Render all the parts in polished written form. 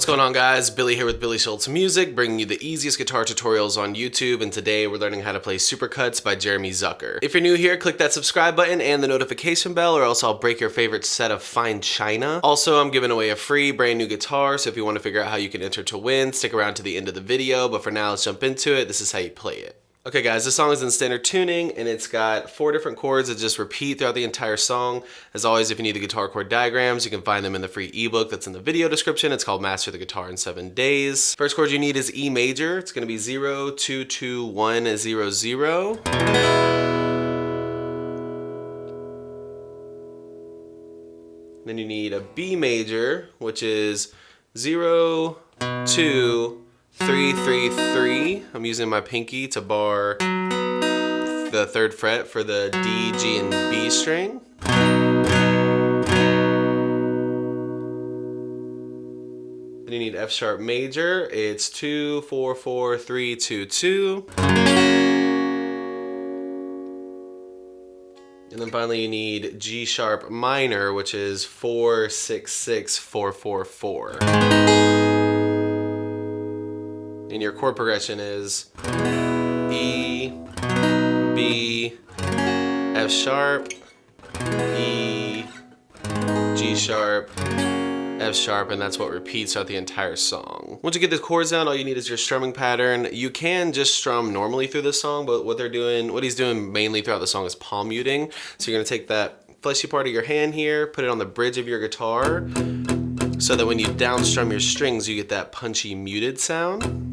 What's going on, guys? Billy here with Billy Schultz Music, bringing you the easiest guitar tutorials on YouTube, and today we're learning how to play Supercuts by Jeremy Zucker. If you're new here, click that subscribe button and the notification bell, or else I'll break your favorite set of fine china. Also, I'm giving away a free brand new guitar, so if you want to figure out how you can enter to win, stick around to the end of the video, but for now, let's jump into it. This is how you play it. Okay guys, this song is in standard tuning and it's got 4 different chords that just repeat throughout the entire song. As always, if you need the guitar chord diagrams, you can find them in the free ebook that's in the video description. It's called Master the Guitar in 7 Days. First chord you need is E major. It's going to be 0, 2, 2, 1, 0, 0. Then you need a B major, which is 0, 2, 3, 3, 3. I'm using my pinky to bar the 3rd fret for the D, G, and B string. Then you need F sharp major. It's 2, 4, 4, 3, 2, 2. And then finally you need G sharp minor, which is 4, 6, 6, 4, 4, 4. And your chord progression is E, B, F sharp, E, G sharp, F sharp, and that's what repeats throughout the entire song. Once you get the chords down, all you need is your strumming pattern. You can just strum normally through this song, but what he's doing mainly throughout the song is palm muting. So you're gonna take that fleshy part of your hand here, put it on the bridge of your guitar, so that when you down strum your strings, you get that punchy muted sound.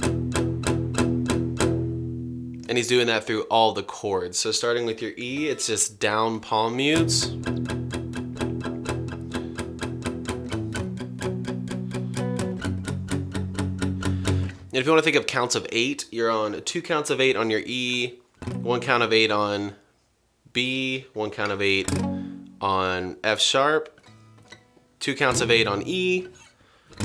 And he's doing that through all the chords. So starting with your E, it's just down palm mutes. And if you want to think of counts of 8, you're on 2 counts of 8 on your E, 1 count of 8 on B, 1 count of 8 on F sharp, 2 counts of 8 on E,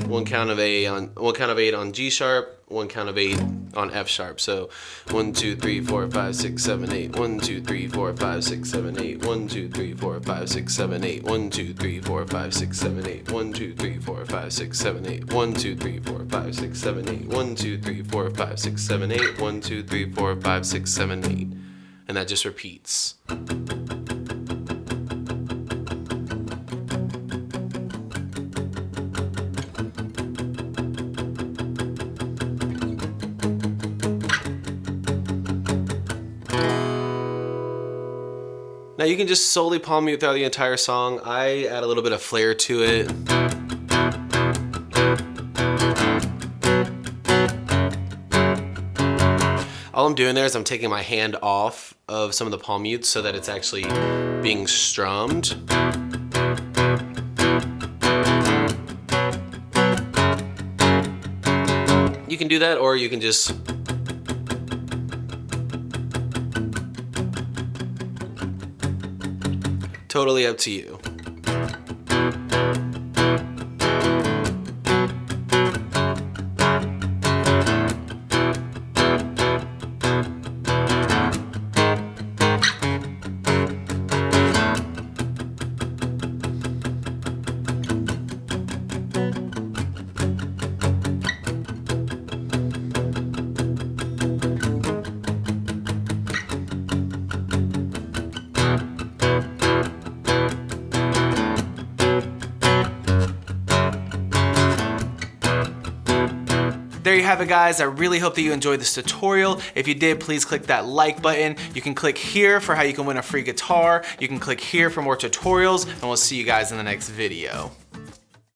1 count of 8 on G sharp, 1 count of 8 on F sharp. So 1, 2, 3, 4, 5, 6, 7, 8. 1, 2, 3, 4, 5, 6, 7, 8. 1, 2, 3, 4, 5, 6, 7, 8. 1, 2, 3, 4, 5, 6, 7, 8. 1, 2, 3, 4, 5, 6, 7, 8. 1, 2, 3, 4, 5, 6, 7, 8. 1, 2, 3, 4, 5, 6, 7, 8. 1, 2, 3, 4, 5, 6, 7, 8. And that just repeats. Now you can just solely palm mute throughout the entire song. I add a little bit of flair to it. All I'm doing there is I'm taking my hand off of some of the palm mutes so that it's actually being strummed. You can do that, or you can just totally up to you. There you have it, guys. I really hope that you enjoyed this tutorial. If you did, please click that like button. You can click here for how you can win a free guitar. You can click here for more tutorials, and we'll see you guys in the next video.